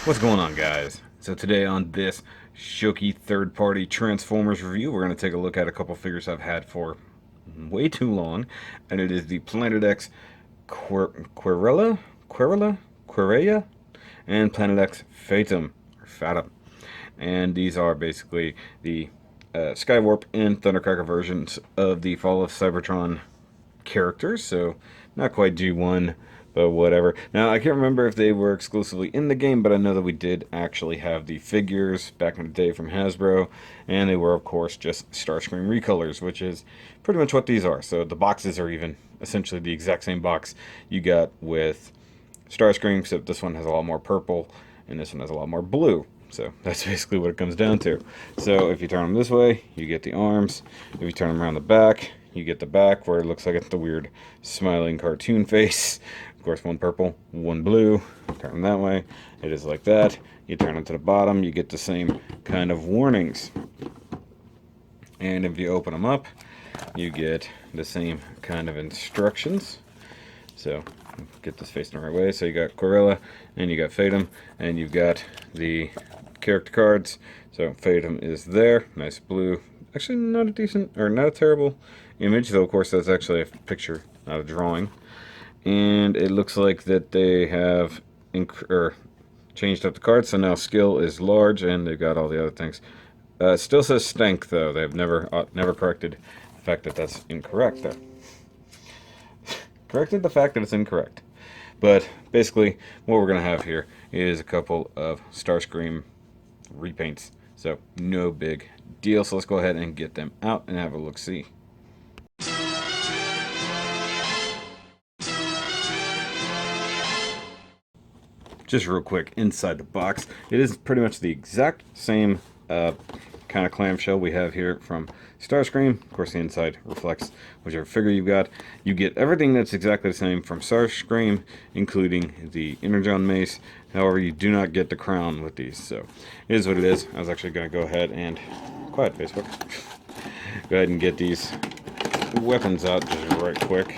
What's going on, guys? So today on this SHOKY third-party Transformers review, we're going to take a look at a couple figures I've had for way too long, and it is the Planet X QUERELLA, and Planet X FATUM. And these are basically the Skywarp and Thudnercracker versions of the Fall of Cybertron characters, so not quite G1, but whatever. Now, I can't remember if they were exclusively in the game, but I know that we did actually have the figures back in the day from Hasbro, and they were, of course, just Starscream recolors, which is pretty much what these are. So the boxes are even essentially the exact same box you got with Starscream, except this one has a lot more purple, and this one has a lot more blue. So that's basically what it comes down to. So if you turn them this way, you get the arms. If you turn them around the back, you get the back where it looks like it's the weird smiling cartoon face. Of course, one purple, one blue. Turn them that way, it is like that. You turn them to the bottom, you get the same kind of warnings. And if you open them up, you get the same kind of instructions. So get this facing the right way. So you got QUERELLA, and you got FATUM, and you've got the character cards. So FATUM is there, nice blue. Actually, not a decent, or not a terrible image, though of course that's actually a picture, not a drawing. And it looks like that they have changed up the cards, so now skill is large, and they've got all the other things. It still says stank, though. They've never corrected the fact that that's incorrect, though. Corrected the fact that it's incorrect. But basically, what we're going to have here is a couple of Starscream repaints. So, no big deal. So let's go ahead and get them out and have a look-see. Just real quick, inside the box, it is pretty much the exact same kind of clamshell we have here from Starscream. Of course, the inside reflects whichever figure you've got. You get everything that's exactly the same from Starscream, including the Energon mace. However, you do not get the crown with these, so it is what it is. I was actually going to go ahead and... Quiet, Facebook. Go ahead and get these weapons out just right quick,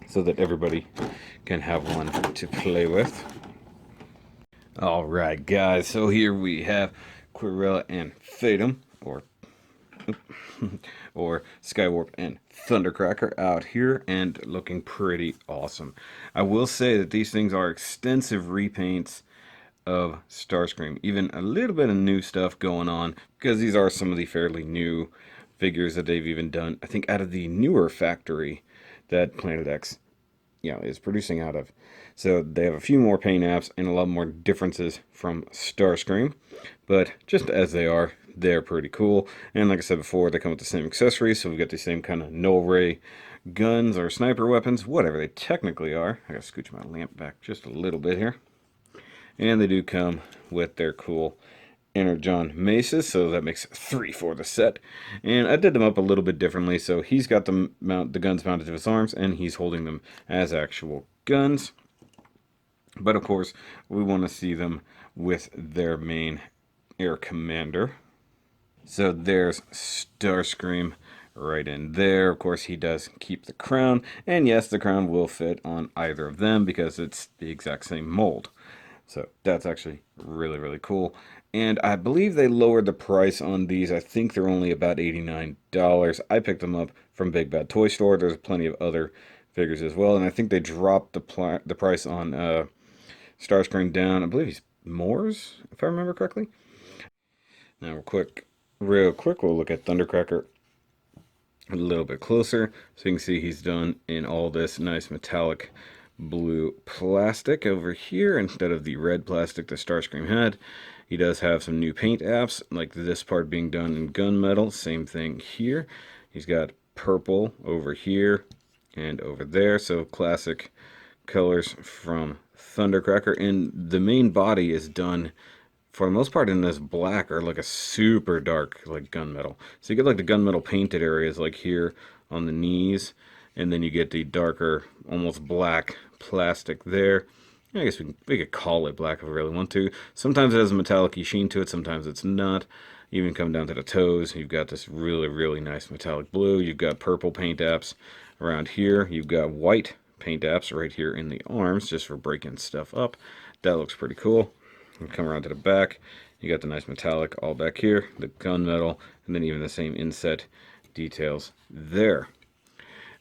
so that everybody can have one to play with. Alright, guys, so here we have QUERELLA and FATUM, or Skywarp and Thudnercracker out here, and looking pretty awesome. I will say that these things are extensive repaints of Starscream, even a little bit of new stuff going on, because these are some of the fairly new figures that they've even done, I think, out of the newer factory that Planet X is producing out of. So they have a few more paint apps and a lot more differences from Starscream, but just as they are, they're pretty cool. And like I said before, they come with the same accessories, so we've got the same kind of null ray guns or sniper weapons, whatever they technically are. I gotta scooch my lamp back just a little bit here. And they do come with their cool Energon maces, so that makes 3 for the set. And I did them up a little bit differently, so he's got the guns mounted to his arms, and he's holding them as actual guns. But of course, we want to see them with their main air commander. So there's Starscream right in there. Of course, he does keep the crown, and yes, the crown will fit on either of them because it's the exact same mold. So that's actually really, really cool. And I believe they lowered the price on these. I think they're only about $89. I picked them up from Big Bad Toy Store. There's plenty of other figures as well. And I think they dropped the price on Starscream down. I believe he's Moore's, if I remember correctly. Now, real quick, we'll look at Thudnercracker a little bit closer. So you can see he's done in all this nice metallic blue plastic over here instead of the red plastic that Starscream had. He does have some new paint apps, like this part being done in gunmetal. Same thing here. He's got purple over here and over there, so classic colors from Thudnercracker. And the main body is done for the most part in this black or like a super dark like gunmetal. So you get like the gunmetal painted areas like here on the knees, and then you get the darker, almost black plastic there. I guess we could call it black if we really want to. Sometimes it has a metallic-y sheen to it, sometimes it's not. Even come down to the toes, you've got this really, really nice metallic blue. You've got purple paint apps around here. You've got white paint apps right here in the arms just for breaking stuff up. That looks pretty cool. And come around to the back, you got the nice metallic all back here, the gunmetal, and then even the same inset details there.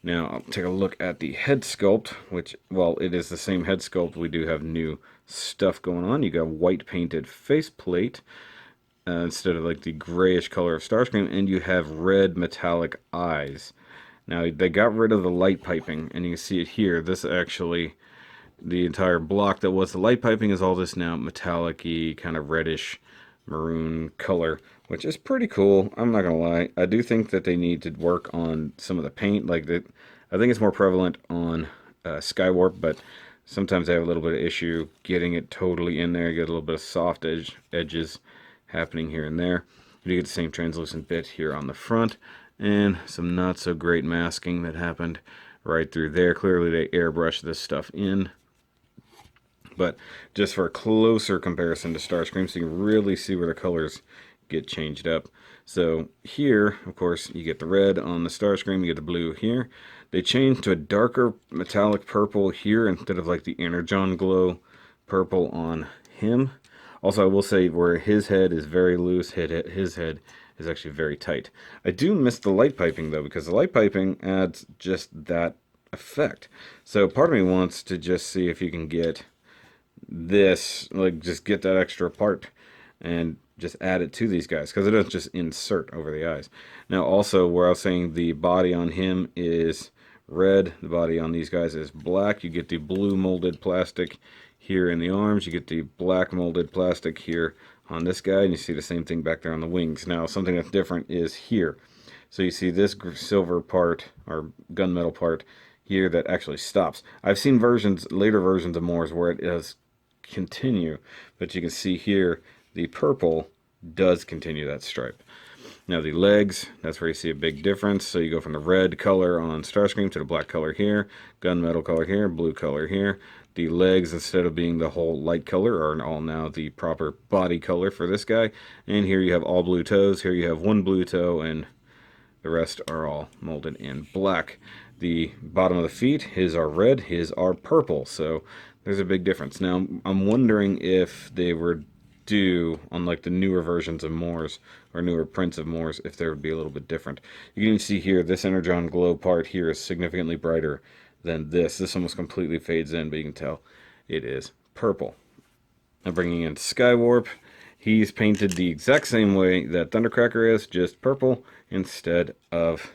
Now I'll take a look at the head sculpt, which, well, it is the same head sculpt. We do have new stuff going on. You got white painted faceplate instead of like the grayish color of Starscream, and you have red metallic eyes. Now they got rid of the light piping, and you can see it here. This actually, the entire block that was the light piping is all this now metallic-y, kind of reddish maroon color, which is pretty cool. I'm not gonna lie. I do think that they need to work on some of the paint. Like that, I think it's more prevalent on Skywarp, but sometimes they have a little bit of issue getting it totally in there. You get a little bit of soft edges happening here and there. You get the same translucent bit here on the front, and some not so great masking that happened right through there. Clearly they airbrushed this stuff in. But just for a closer comparison to Starscream, so you can really see where the colors get changed up. So here, of course, you get the red on the Starscream, you get the blue here. They changed to a darker metallic purple here instead of like the Energon glow purple on him. Also, I will say where his head is very loose, his head is actually very tight. I do miss the light piping though, because the light piping adds just that effect. So part of me wants to just see if you can get this, like just get that extra part and just add it to these guys, because it doesn't just insert over the eyes. Now also, where I was saying the body on him is red, the body on these guys is black. You get the blue molded plastic here in the arms, you get the black molded plastic here on this guy, and you see the same thing back there on the wings. Now something that's different is here. So you see this silver part, or gunmetal part here, that actually stops. I've seen versions, later versions of Moore's, where it does continue, but you can see here the purple does continue that stripe. Now the legs, that's where you see a big difference. So you go from the red color on Starscream to the black color here, gunmetal color here, blue color here. The legs, instead of being the whole light color, are all now the proper body color for this guy. And here you have all blue toes, here you have one blue toe, and the rest are all molded in black. The bottom of the feet, his are red, his are purple. So there's a big difference. Now, I'm wondering if they were due on like the newer versions of Moore's or newer prints of Moore's, if they would be a little bit different. You can see here, this Energon glow part here is significantly brighter than this. This almost completely fades in, but you can tell it is purple. Now bringing in Skywarp, he's painted the exact same way that Thudnercracker is, just purple instead of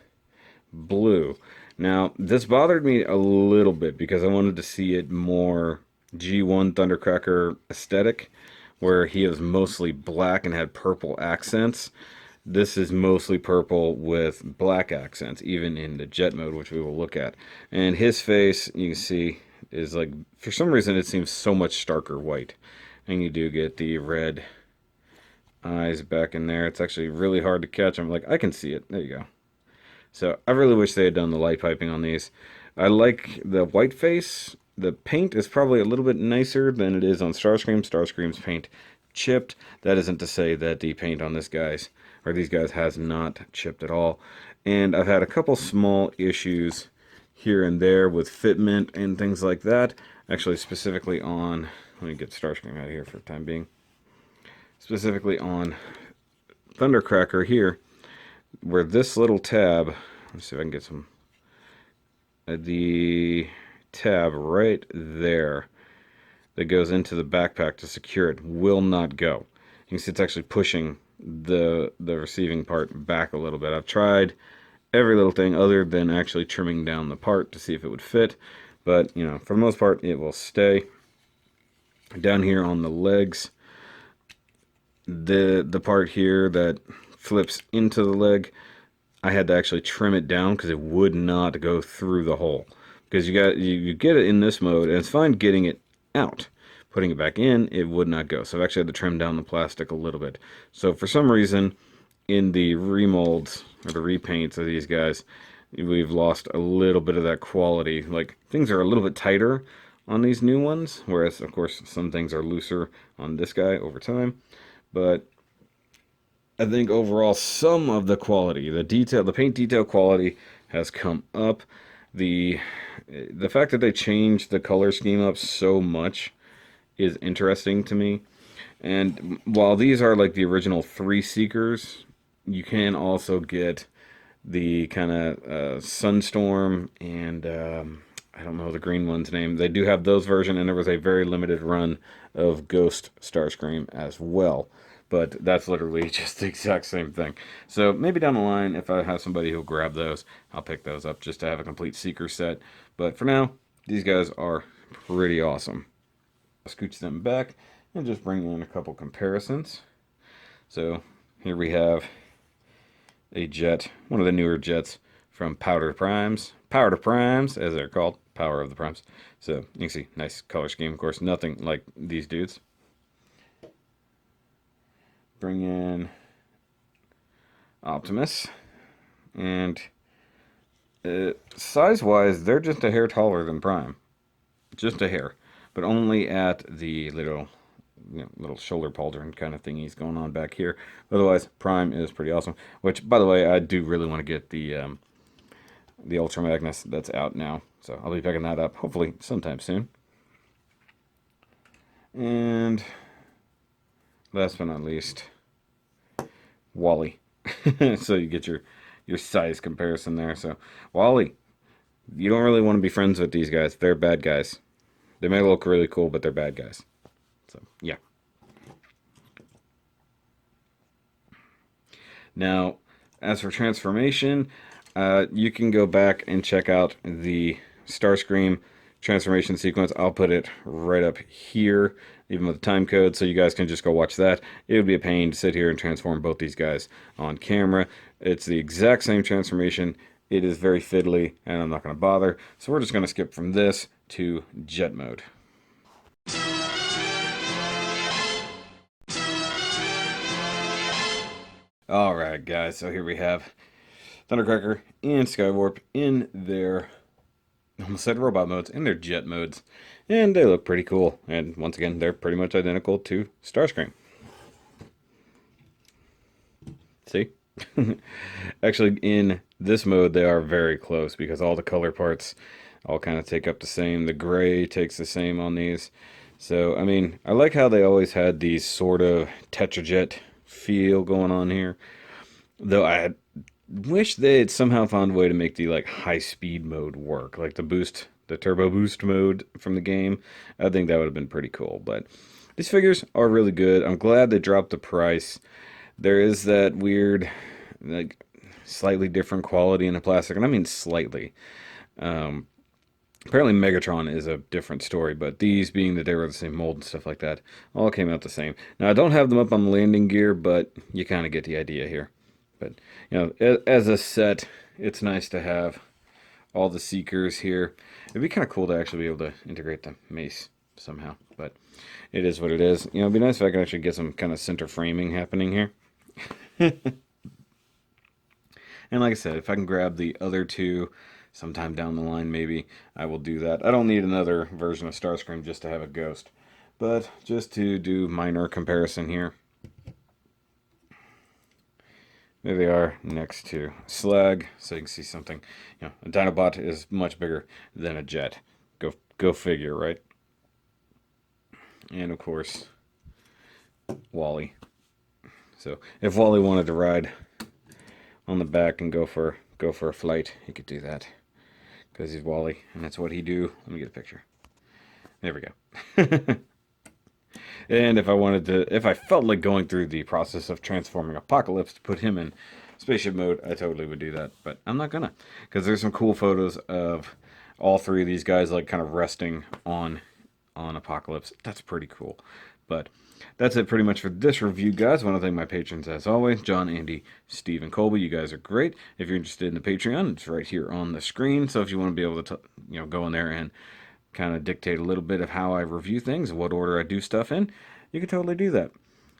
blue. Now, this bothered me a little bit because I wanted to see it more G1 Thudnercracker aesthetic, where he was mostly black and had purple accents. This is mostly purple with black accents, even in the jet mode, which we will look at. And his face, you can see, is like, for some reason, it seems so much starker white. And you do get the red eyes back in there. It's actually really hard to catch. I'm like, I can see it. There you go. So I really wish they had done the light piping on these. I like the white face. The paint is probably a little bit nicer than it is on Starscream. Starscream's paint chipped. That isn't to say that the paint on this guy's, or these guys, has not chipped at all. And I've had a couple small issues here and there with fitment and things like that. Actually, specifically on, let me get Starscream out of here for the time being. Specifically on Thudnercracker here, where this little tab, let's see if I can get some, the tab right there that goes into the backpack to secure it will not go. You can see it's actually pushing the receiving part back a little bit. I've tried every little thing other than actually trimming down the part to see if it would fit, but you know, for the most part it will stay. Down here on the legs, the part here that flips into the leg, I had to actually trim it down because it would not go through the hole. Because you get it in this mode, and it's fine getting it out. Putting it back in, it would not go. So I've actually had to trim down the plastic a little bit. So for some reason, in the remolds or the repaints of these guys, we've lost a little bit of that quality. Like, things are a little bit tighter on these new ones, whereas of course some things are looser on this guy over time. But I think overall some of the quality, the paint detail quality has come up. The fact that they changed the color scheme up so much is interesting to me. And while these are like the original three Seekers, you can also get the kind of Sunstorm and I don't know the green one's name. They do have those version, and there was a very limited run of Ghost Starscream as well. But that's literally just the exact same thing. So maybe down the line, if I have somebody who'll grab those, I'll pick those up just to have a complete Seeker set. But for now, these guys are pretty awesome. I'll scooch them back and just bring in a couple comparisons. So here we have a jet, one of the newer jets from Powder Primes, as they're called, Power of the Primes. So you can see, nice color scheme. Of course, nothing like these dudes. Bring in Optimus, and size-wise, they're just a hair taller than Prime, just a hair, but only at the little shoulder pauldron kind of thingies going on back here. Otherwise, Prime is pretty awesome. Which, by the way, I do really want to get the Ultra Magnus that's out now, so I'll be picking that up hopefully sometime soon. And last but not least, Wally. So you get your size comparison there. So Wally, you don't really want to be friends with these guys. They're bad guys. They may look really cool, but they're bad guys. So yeah. Now, as for transformation, you can go back and check out the Starscream transformation sequence. I'll put it right up here, even with the time code, so you guys can just go watch that. It would be a pain to sit here and transform both these guys on camera. It's the exact same transformation. It is very fiddly, and I'm not going to bother. So we're just going to skip from this to jet mode. Alright guys, so here we have Thudnercracker and Skywarp in their, almost said robot modes, in their jet modes. And they look pretty cool. And once again, they're pretty much identical to Starscream. See? Actually, in this mode, they are very close because all the color parts all kind of take up the same. The gray takes the same on these. So, I mean, I like how they always had these sort of Tetrajet feel going on here. Though I wish they had somehow found a way to make the like high speed mode work, like the turbo boost mode from the game. I think that would have been pretty cool. But these figures are really good. I'm glad they dropped the price. There is that weird, like, slightly different quality in the plastic, and I mean slightly. Apparently Megatron is a different story, but these, being that they were the same mold and stuff like that, all came out the same. Now, I don't have them up on the landing gear, but you kind of get the idea here. But, you know, as a set, it's nice to have all the Seekers here. It'd be kind of cool to actually be able to integrate the mace somehow, but it is what it is. You know, it'd be nice if I could actually get some kind of center framing happening here. And like I said, if I can grab the other two sometime down the line, maybe I will do that. I don't need another version of Starscream just to have a ghost, but just to do minor comparison here. There they are next to Slag, so you can see something. You know, a Dinobot is much bigger than a jet. Go figure, right? And of course, Wally. So if Wally wanted to ride on the back and go for a flight, he could do that because he's Wally, and that's what he do. Let me get a picture. There we go. And if I felt like going through the process of transforming Apocalypse to put him in spaceship mode, I totally would do that. But I'm not gonna, because there's some cool photos of all three of these guys like kind of resting on Apocalypse. That's pretty cool. But that's it pretty much for this review, guys. I want to thank my patrons as always, John, Andy, Steve, and Kolby. You guys are great. If you're interested in the Patreon, it's right here on the screen. So if you want to be able to go in there and kind of dictate a little bit of how I review things and what order I do stuff in, you can totally do that.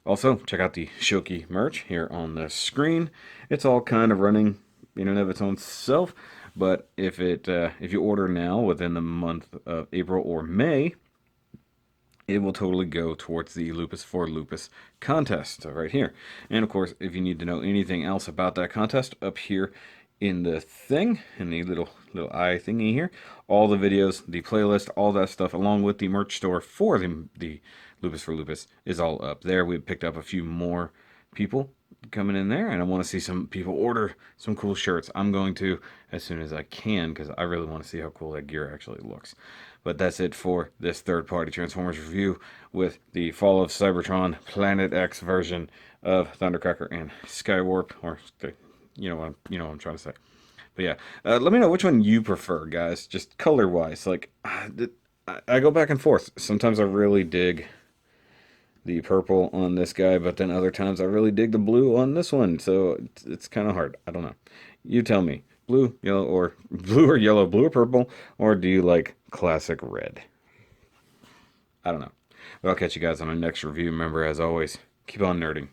Also, check out the SHOKY merch here on the screen. It's all kind of running in and of its own self, but if you order now within the month of April or May, it will totally go towards the Lupus for Lupus contest, so right here. And of course, if you need to know anything else about that contest, up here in the thing, in the little little eye thingy here. All the videos, the playlist, all that stuff, along with the merch store for the Lupus for Lupus is all up there. We picked up a few more people coming in there, and I want to see some people order some cool shirts. I'm going to as soon as I can, because I really want to see how cool that gear actually looks. But that's it for this third-party Transformers review with the Fall of Cybertron Planet X version of Thudnercracker and Skywarp, or you know what I'm trying to say. But yeah, let me know which one you prefer, guys. Just color-wise, like I go back and forth. Sometimes I really dig the purple on this guy, but then other times I really dig the blue on this one. So it's kind of hard. I don't know. You tell me. Blue, yellow, or yellow, blue or purple, or do you like classic red? I don't know. But I'll catch you guys on our next review. Remember, as always, keep on nerding.